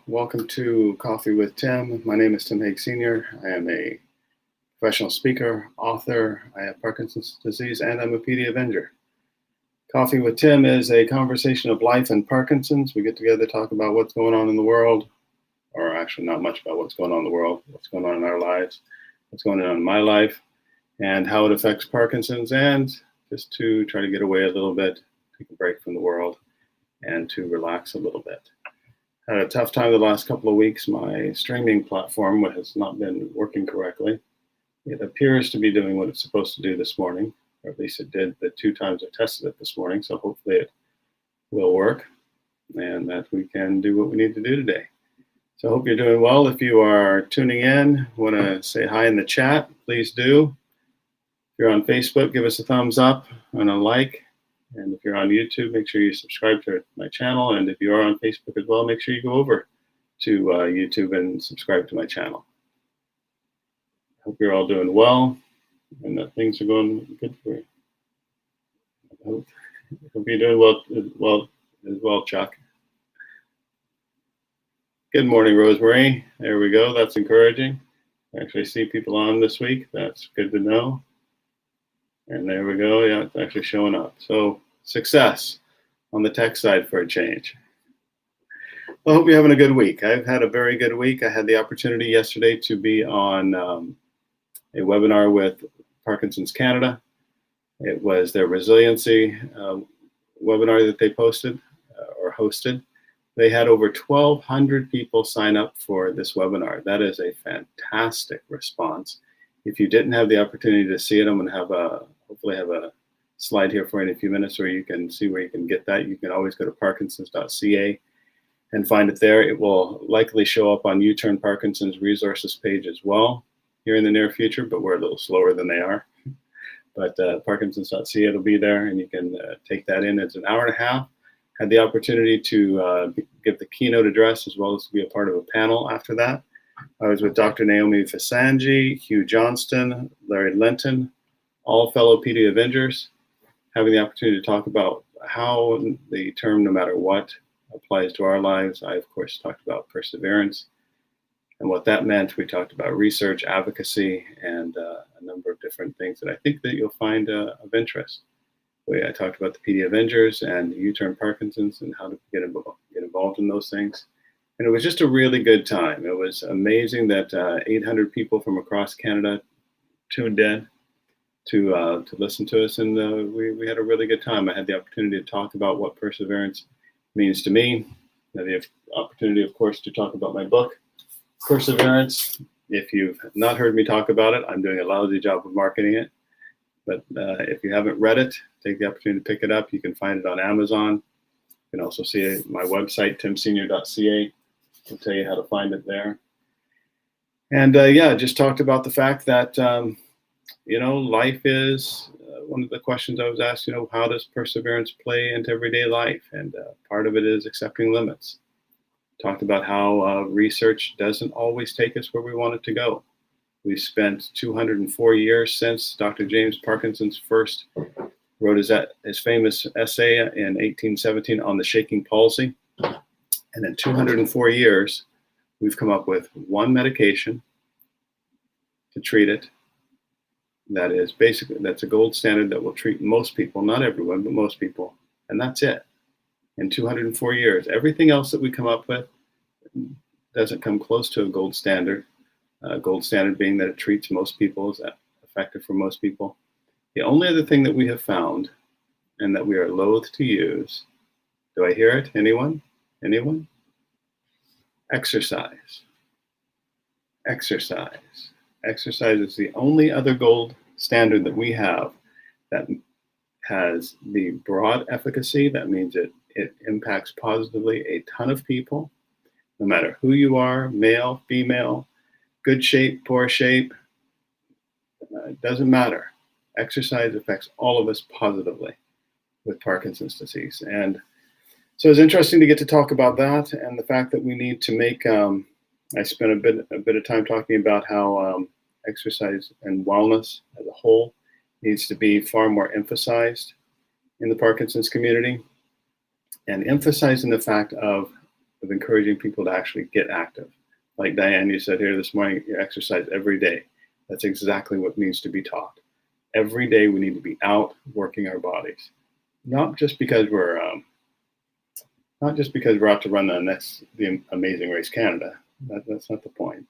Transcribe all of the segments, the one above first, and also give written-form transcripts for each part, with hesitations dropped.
Welcome to Coffee with Tim. My name is Tim Hague Sr. I am a professional speaker, author. I have Parkinson's disease, and I'm a PD Avenger. Coffee with Tim is a conversation of life and Parkinson's. We get together to talk about what's going on in the world, or actually not much about what's going on in the world, what's going on in our lives, what's going on in my life, and how it affects Parkinson's, and just to try to get away a little bit, take a break from the world, and to relax a little bit. Had a tough time the last couple of weeks. My streaming platform has not been working correctly. It appears to be doing what it's supposed to do this morning, or at least it did the 2 times I tested it this morning. So hopefully it will work and that we can do what we need to do today. So I hope you're doing well. If you are tuning in, want to say hi in the chat, please do. If you're on Facebook, give us a thumbs up and a like. And if you're on YouTube, make sure you subscribe to my channel. And if you are on Facebook as well, make sure you go over to YouTube and subscribe to my channel. I hope you're all doing well and that things are going good for you. I hope you're doing well as well, Chuck. Good morning, Rosemary. There we go. That's encouraging. I actually see people on this week. That's good to know. And there we go. Yeah, it's actually showing up. So success on the tech side for a change. Well, I hope you're having a good week. I've had a very good week. I had the opportunity yesterday to be on a webinar with Parkinson's Canada. It was their Resiliency webinar that they posted or hosted. They had over 1,200 people sign up for this webinar. That is a fantastic response. If you didn't have the opportunity to see it, I'm going to hopefully have a slide here for you in a few minutes where you can see where you can get that. You can always go to parkinsons.ca and find it there. It will likely show up on U-Turn Parkinson's resources page as well here in the near future, but we're a little slower than they are. But parkinsons.ca, it'll be there, and you can take that in. It's an hour and a half. Had the opportunity to give the keynote address as well as to be a part of a panel after that. I was with Dr. Naomi Fasanji, Hugh Johnston, Larry Linton, all fellow PD Avengers, having the opportunity to talk about how the term "no matter what" applies to our lives. I, of course, talked about perseverance and what that meant. We talked about research, advocacy, and a number of different things that I think that you'll find of interest. I talked about the PD Avengers and U-Turn Parkinson's and how to get involved in those things. And it was just a really good time. It was amazing that 800 people from across Canada tuned in to listen to us, and we had a really good time. I had the opportunity to talk about what perseverance means to me. I had the opportunity, of course, to talk about my book, Perseverance. If you've not heard me talk about it, I'm doing a lousy job of marketing it. But if you haven't read it, take the opportunity to pick it up. You can find it on Amazon. You can also see my website, timsenior.ca. I'll tell you how to find it there. And yeah, just talked about the fact that, life is one of the questions I was asked, how does perseverance play into everyday life? And part of it is accepting limits. Talked about how research doesn't always take us where we want it to go. We've spent 204 years since Dr. James Parkinson's first wrote his famous essay in 1817 on the shaking palsy. And in 204 years, we've come up with one medication to treat it. That's a gold standard that will treat most people, not everyone, but most people. And that's it. In 204 years, everything else that we come up with doesn't come close to a gold standard. Gold standard being that it treats most people, is effective for most people. The only other thing that we have found and that we are loath to use, do I hear it? Anyone? Anyone? Exercise. Exercise. Exercise is the only other gold standard that we have that has the broad efficacy. That means it impacts positively a ton of people, no matter who you are, male, female, good shape, poor shape, it doesn't matter. Exercise affects all of us positively with Parkinson's disease. And so it's interesting to get to talk about that and the fact that we need to make, I spent a bit of time talking about how exercise and wellness as a whole needs to be far more emphasized in the Parkinson's community, and emphasizing the fact of of encouraging people to actually get active. Like Diane, you said here this morning, you exercise every day. That's exactly what needs to be taught. Every day we need to be out working our bodies, not just because we're out to run the Amazing Race Canada. That's not the point.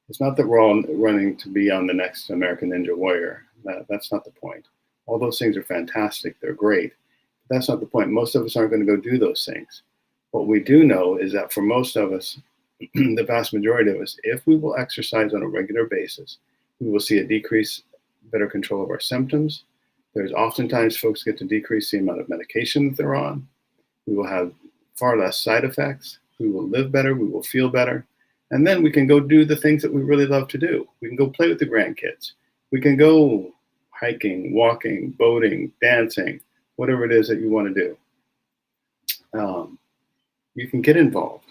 It's not that we're all running to be on the next American Ninja Warrior. That's not the point. All those things are fantastic. They're great. But that's not the point. Most of us aren't going to go do those things. What we do know is that for most of us, the vast majority of us, if we will exercise on a regular basis, we will see a decrease, better control of our symptoms. There's oftentimes folks get to decrease the amount of medication that they're on. We will have far less side effects. We will live better. We will feel better. And then we can go do the things that we really love to do. We can go play with the grandkids. We can go hiking, walking, boating, dancing, whatever it is that you want to do. You can get involved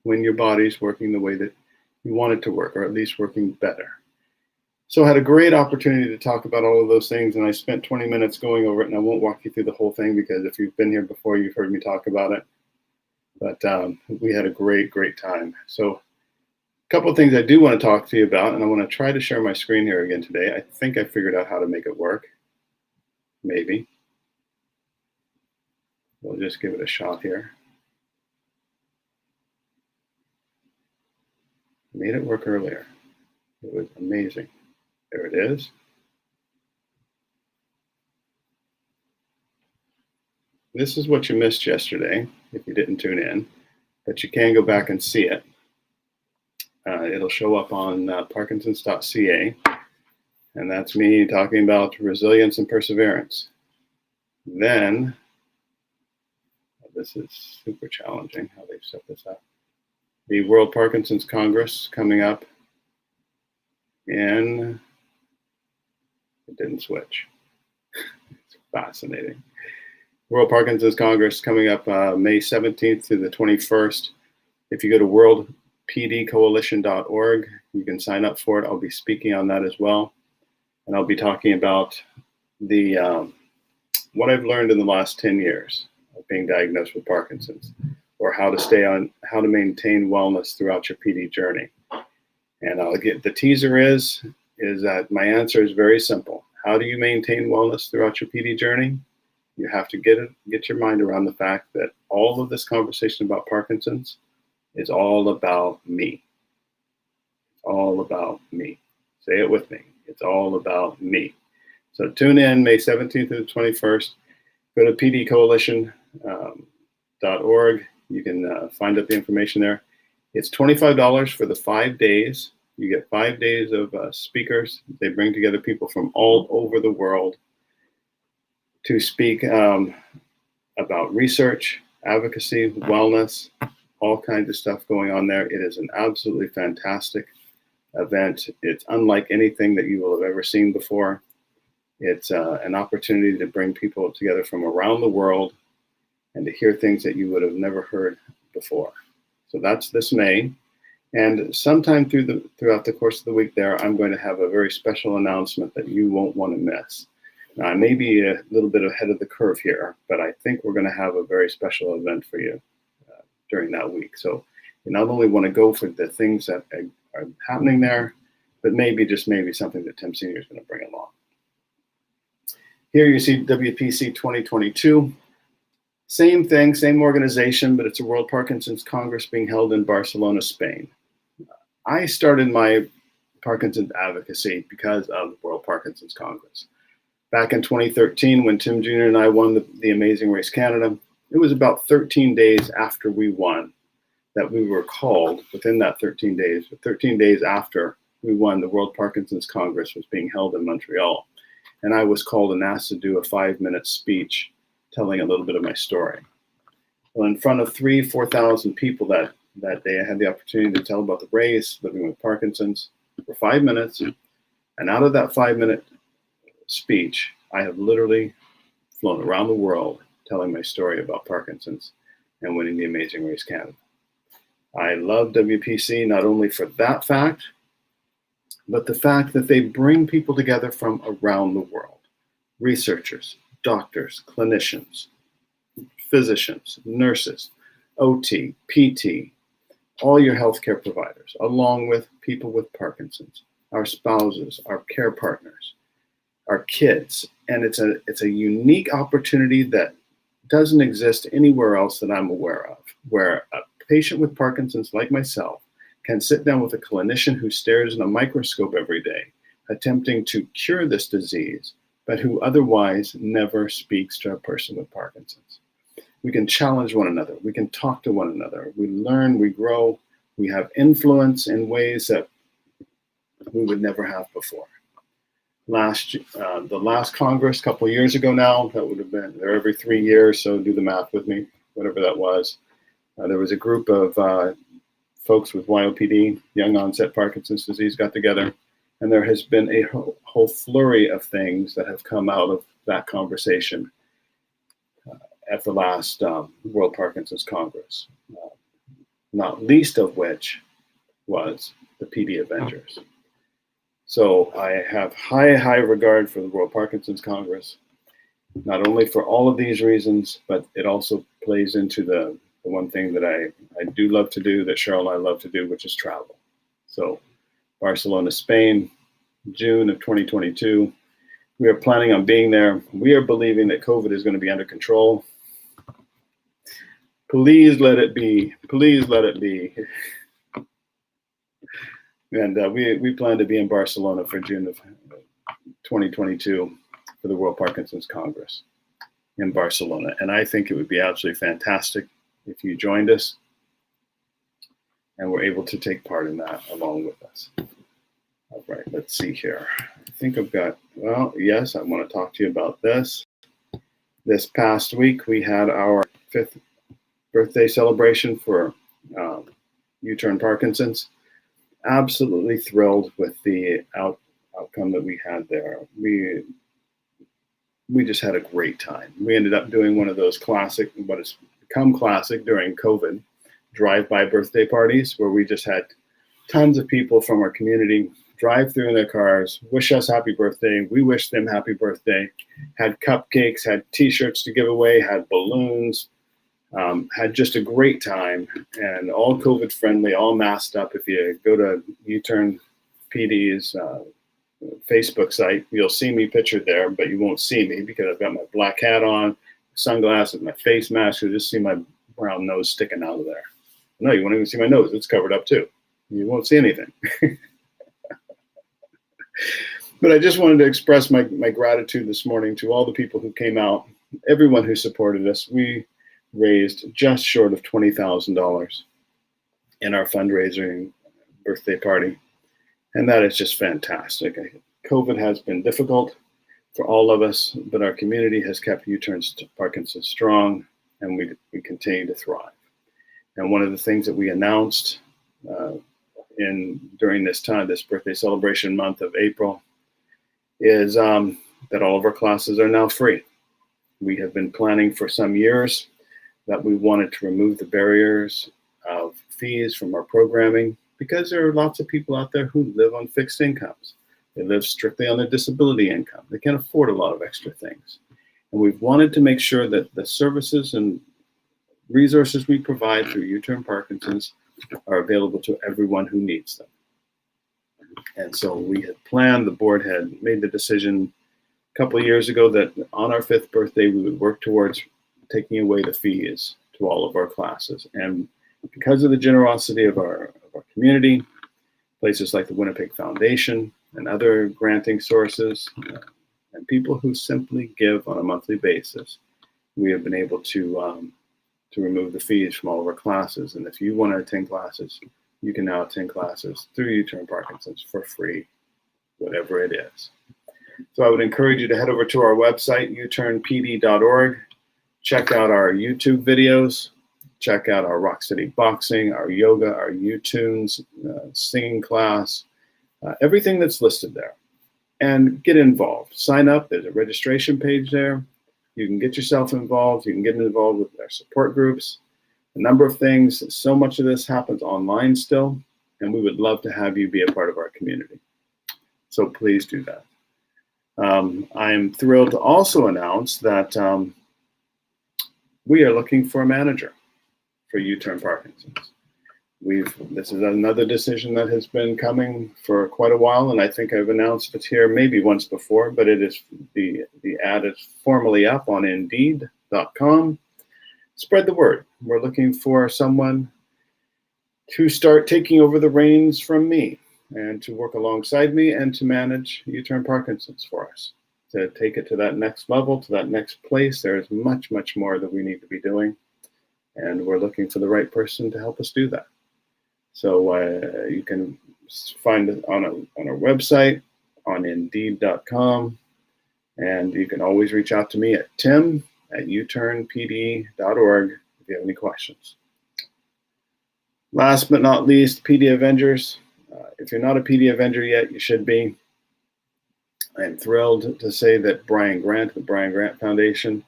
when your body's working the way that you want it to work, or at least working better. So I had a great opportunity to talk about all of those things, and I spent 20 minutes going over it, and I won't walk you through the whole thing because if you've been here before, you've heard me talk about it. But we had a great, great time. So a couple of things I do want to talk to you about, and I want to try to share my screen here again today. I think I figured out how to make it work. Maybe. We'll just give it a shot here. Made it work earlier. It was amazing. There it is. This is what you missed yesterday, if you didn't tune in, but you can go back and see it. It'll show up on parkinsons.ca, and that's me talking about resilience and perseverance. Then, this is super challenging how they've set this up. The World Parkinson's Congress coming up in, it didn't switch. It's fascinating. World Parkinson's Congress coming up May 17th to the 21st. If you go to worldpdcoalition.org, you can sign up for it. I'll be speaking on that as well. And I'll be talking about what I've learned in the last 10 years of being diagnosed with Parkinson's, or how to maintain wellness throughout your PD journey. And I'll get the teaser is that my answer is very simple. How do you maintain wellness throughout your PD journey? You have to get your mind around the fact that all of this conversation about Parkinson's is all about me. It's all about me. Say it with me. It's all about me. So tune in May 17th to the 21st. Go to pdcoalition.org. You can find out the information there. It's $25 for the 5 days. You get 5 days of speakers. They bring together people from all over the world to speak about research, advocacy, wellness, all kinds of stuff going on there. It is an absolutely fantastic event. It's unlike anything that you will have ever seen before. It's an opportunity to bring people together from around the world and to hear things that you would have never heard before. So that's this May. And sometime throughout the course of the week there, I'm going to have a very special announcement that you won't want to miss. Now, I may be a little bit ahead of the curve here, but I think we're going to have a very special event for you during that week. So you not only want to go for the things that are happening there, but maybe, just maybe, something that Tim Sr. is going to bring along. Here you see WPC 2022. Same thing, same organization, but it's a World Parkinson's Congress being held in Barcelona, Spain. I started my Parkinson's advocacy because of the World Parkinson's Congress. Back in 2013, when Tim Jr. and I won the Amazing Race Canada, it was about 13 days after we won that we were called, within that 13 days, 13 days after we won, the World Parkinson's Congress was being held in Montreal. And I was called and asked to do a 5-minute speech telling a little bit of my story. Well, in front of 4,000 people that day, I had the opportunity to tell about the race, living with Parkinson's, for 5 minutes. And out of that 5-minute speech, I have literally flown around the world telling my story about Parkinson's and winning the Amazing Race Canada. I love WPC not only for that fact, but the fact that they bring people together from around the world. Researchers, doctors, clinicians, physicians, nurses, OT, PT, all your healthcare providers, along with people with Parkinson's, our spouses, our care partners, our kids. And it's a unique opportunity that doesn't exist anywhere else that I'm aware of, where a patient with Parkinson's like myself can sit down with a clinician who stares in a microscope every day, attempting to cure this disease, but who otherwise never speaks to a person with Parkinson's. We can challenge one another. We can talk to one another. We learn, we grow, we have influence in ways that we would never have before. The last Congress, a couple of years ago now, that would have been there every 3 years, so do the math with me, whatever that was. There was a group of folks with YOPD, young onset Parkinson's disease, got together, and there has been a whole flurry of things that have come out of that conversation at the last World Parkinson's Congress, not least of which was the PD Avengers. So I have high regard for the World Parkinson's Congress, not only for all of these reasons, but it also plays into the one thing that I do love to do, that Cheryl and I love to do, which is travel. So Barcelona, Spain, June of 2022. We are planning on being there. We are believing that COVID is going to be under control. Please let it be. Please let it be. And we plan to be in Barcelona for June of 2022 for the World Parkinson's Congress in Barcelona. And I think it would be absolutely fantastic if you joined us and were able to take part in that along with us. All right, let's see here. I think I've got, well, yes, I want to talk to you about this. This past week, we had our 5th birthday celebration for U-Turn Parkinson's. Absolutely thrilled with the outcome that we had there. We just had a great time. We ended up doing one of those classic, what has become classic during COVID, drive-by birthday parties, where we just had tons of people from our community drive through in their cars, wish us happy birthday. We wished them happy birthday, had cupcakes, had t-shirts to give away, had balloons, had just a great time, and all COVID friendly, all masked up. If you go to U-Turn PD's Facebook site, you'll see me pictured there, but you won't see me because I've got my black hat on, sunglasses, my face mask. You'll just see my brown nose sticking out of there. No, you won't even see my nose. It's covered up too. You won't see anything. But I just wanted to express my gratitude this morning to all the people who came out, everyone who supported us. We raised just short of $20,000 in our fundraising birthday party. And that is just fantastic. COVID has been difficult for all of us, but our community has kept U-Turn Parkinson strong, and we continue to thrive. And one of the things that we announced during this time, this birthday celebration month of April, is that all of our classes are now free. We have been planning for some years that we wanted to remove the barriers of fees from our programming, because there are lots of people out there who live on fixed incomes. They live strictly on their disability income. They can't afford a lot of extra things. And we've wanted to make sure that the services and resources we provide through U-Turn Parkinson's are available to everyone who needs them. And so we had planned, the board had made the decision a couple of years ago that on our 5th birthday, we would work towards taking away the fees to all of our classes. And because of the generosity of our community, places like the Winnipeg Foundation and other granting sources, and people who simply give on a monthly basis, we have been able to remove the fees from all of our classes. And if you want to attend classes, you can now attend classes through U-Turn Parkinson's for free, whatever it is. So I would encourage you to head over to our website, uturnpd.org, check out our YouTube videos, check out our Rock Steady Boxing, our yoga, our U-Tunes, singing class, everything that's listed there. And get involved. Sign up. There's a registration page there. You can get yourself involved. You can get involved with our support groups. A number of things. So much of this happens online still, and we would love to have you be a part of our community. So please do that. I am thrilled to also announce that we are looking for a manager for U-Turn Parkinson's. This is another decision that has been coming for quite a while, and I think I've announced it here maybe once before, but it is the ad is formally up on Indeed.com. Spread the word. We're looking for someone to start taking over the reins from me and to work alongside me and to manage U-Turn Parkinson's for us, to take it to that next level, to that next place. There is much, much more that we need to be doing, and we're looking for the right person to help us do that. So you can find it on our website, on Indeed.com, and you can always reach out to me at tim@uturnpd.org if you have any questions. Last but not least, PD Avengers. If you're not a PD Avenger yet, you should be. I am thrilled to say that Brian Grant, the Brian Grant Foundation,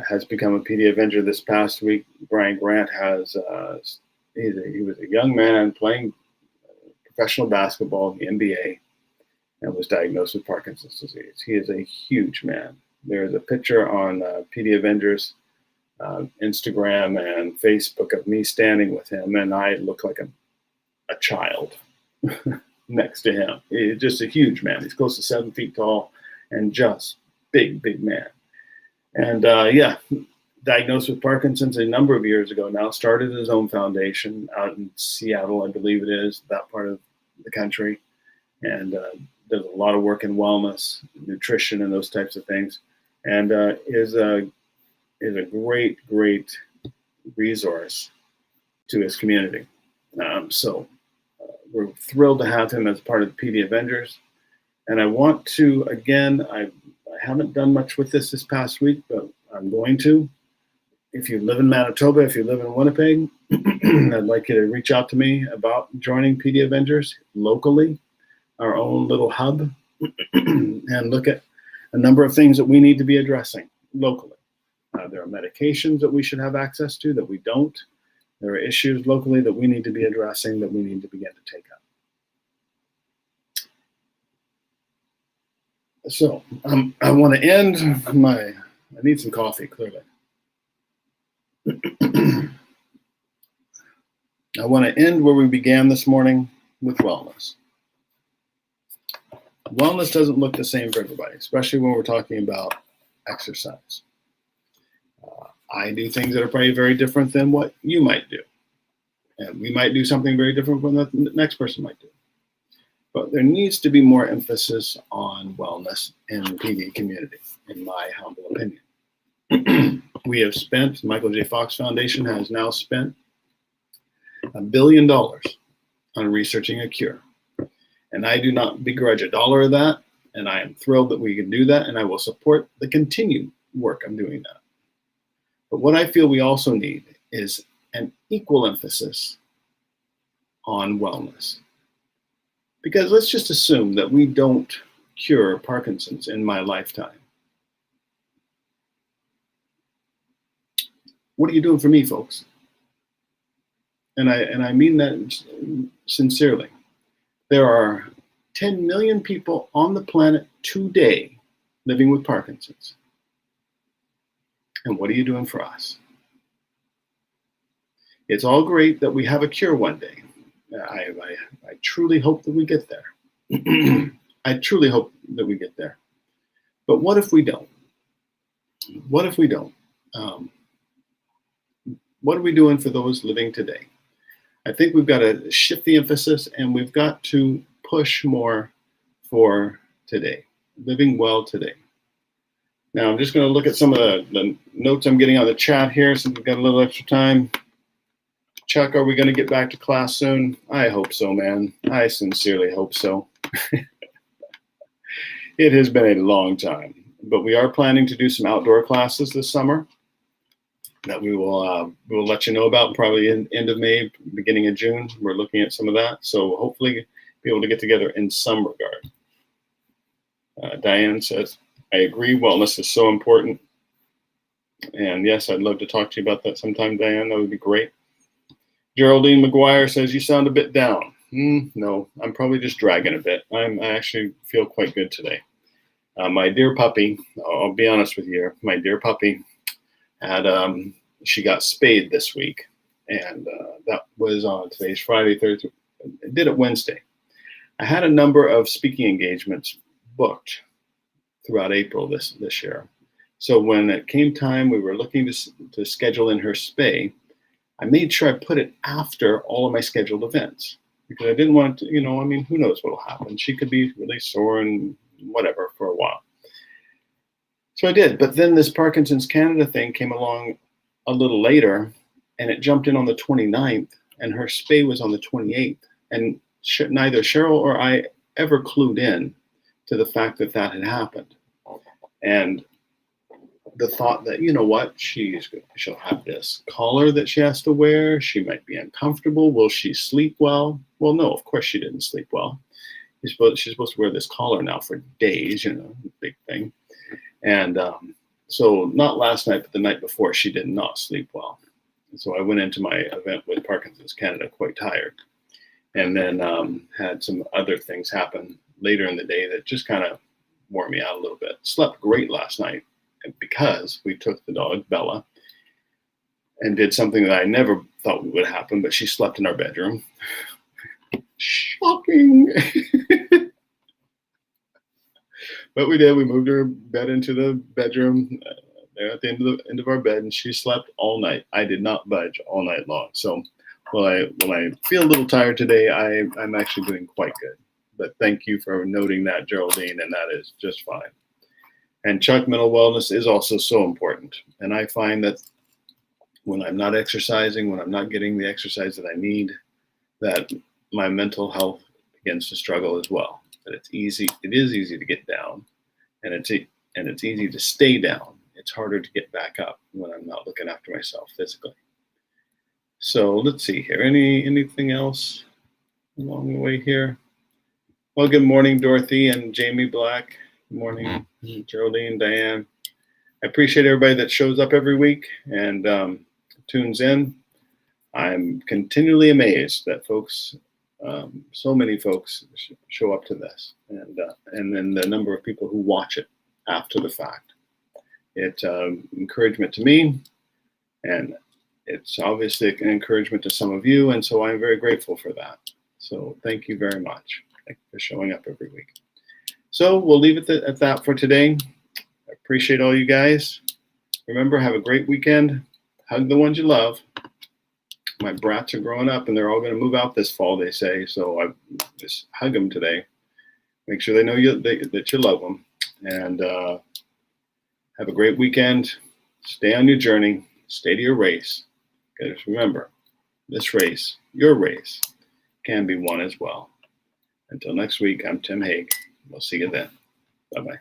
has become a PD Avenger this past week. Brian Grant he was a young man playing professional basketball in the NBA and was diagnosed with Parkinson's disease. He is a huge man. There is a picture on PD Avengers Instagram and Facebook of me standing with him, and I look like a child next to him. He's just a huge man. He's close to 7 feet tall and just big, big man. And diagnosed with Parkinson's a number of years ago now, started his own foundation out in Seattle, I believe it is, that part of the country, and does a lot of work in wellness, nutrition, and those types of things, and is a great, great resource to his community. So we're thrilled to have him as part of the PD Avengers. And I want to, again, I haven't done much with this past week, but I'm going to. If you live in Manitoba, if you live in Winnipeg, I'd like you to reach out to me about joining PD Avengers locally, our own little hub, and look at a number of things that we need to be addressing locally. There are medications that we should have access to that we don't. There are issues locally that we need to be addressing, that we need to begin to take up. So I want to end I need some coffee, clearly. I want to end where we began this morning, with wellness. Wellness doesn't look the same for everybody, especially when we're talking about exercise. I do things that are probably very different than what you might do. And we might do something very different from what the next person might do. But there needs to be more emphasis on wellness in the PD community, in my humble opinion. We have spent, Michael J. Fox Foundation has now spent $1 billion on researching a cure. And I do not begrudge $1 of that. And I am thrilled that we can do that. And I will support the continued work of doing that. But what I feel we also need is an equal emphasis on wellness. Because let's just assume that we don't cure Parkinson's in my lifetime. What are you doing for me, folks? And I mean that sincerely. There are 10 million people on the planet today living with Parkinson's. And what are you doing for us? It's all great that we have a cure one day. I truly hope that we get there. I truly hope that we get there. But what if we don't? What if we don't? What are we doing for those living today? I think we've got to shift the emphasis, and we've got to push more for today, living well today. Now, I'm just going to look at some of the notes I'm getting on the chat here, since we've got a little extra time. Chuck, are we going to get back to class soon? I hope so, man. I sincerely hope so. It has been a long time, but we are planning to do some outdoor classes this summer that we will let you know about, probably in end of May, beginning of June. We're looking at some of that, so hopefully be able to get together in some regard. Diane says, I agree, wellness is so important. And yes, I'd love to talk to you about that sometime, Diane. That would be great. Geraldine McGuire says, you sound a bit down. No, I'm probably just dragging a bit. I actually feel quite good today. My dear puppy, I'll be honest with you, my dear puppy had, she got spayed this week. And that was on today's Friday, Thursday. I did it Wednesday. I had a number of speaking engagements booked throughout April this year. So when it came time, we were looking to schedule in her spay. I made sure I put it after all of my scheduled events because I didn't want to, who knows what will happen. She could be really sore and whatever for a while. So I did. But then this Parkinson's Canada thing came along a little later, and it jumped in on the 29th, and her spay was on the 28th. And neither Cheryl or I ever clued in to the fact that had happened. And the thought that, she'll have this collar that she has to wear. She might be uncomfortable. Will she sleep well? Well, no, of course she didn't sleep well. She's supposed to wear this collar now for days, big thing. And so not last night, but the night before, she did not sleep well. And so I went into my event with Parkinson's Canada quite tired. And then had some other things happen later in the day that just kind of wore me out a little bit. Slept great last night because we took the dog, Bella, and did something that I never thought would happen, but she slept in our bedroom. Shocking. But we did. We moved her bed into the bedroom there at the end of our bed, and she slept all night. I did not budge all night long. So when I feel a little tired today, I'm actually doing quite good. But thank you for noting that, Geraldine, and that is just fine. And Chuck, mental wellness is also so important. And I find that when I'm not exercising, when I'm not getting the exercise that I need, that my mental health begins to struggle as well. But it is easy to get down, and it's easy to stay down. It's harder to get back up when I'm not looking after myself physically. So let's see here. Anything else along the way here? Well, good morning, Dorothy and Jamie Black. Good morning, Geraldine, Diane. I appreciate everybody that shows up every week and tunes in. I'm continually amazed that so many folks show up to this, and then the number of people who watch it after the fact. It's encouragement to me, and it's obviously an encouragement to some of you, and so I'm very grateful for that. So thank you very much for showing up every week. So we'll leave it at that for today. I appreciate all you guys. Remember, have a great weekend. Hug the ones you love. My brats are growing up, and they're all going to move out this fall, they say. So I just hug them today. Make sure they know that you love them. And have a great weekend. Stay on your journey. Stay to your race. Because remember, this race, your race, can be won as well. Until next week, I'm Tim Haig. We'll see you then. Bye-bye.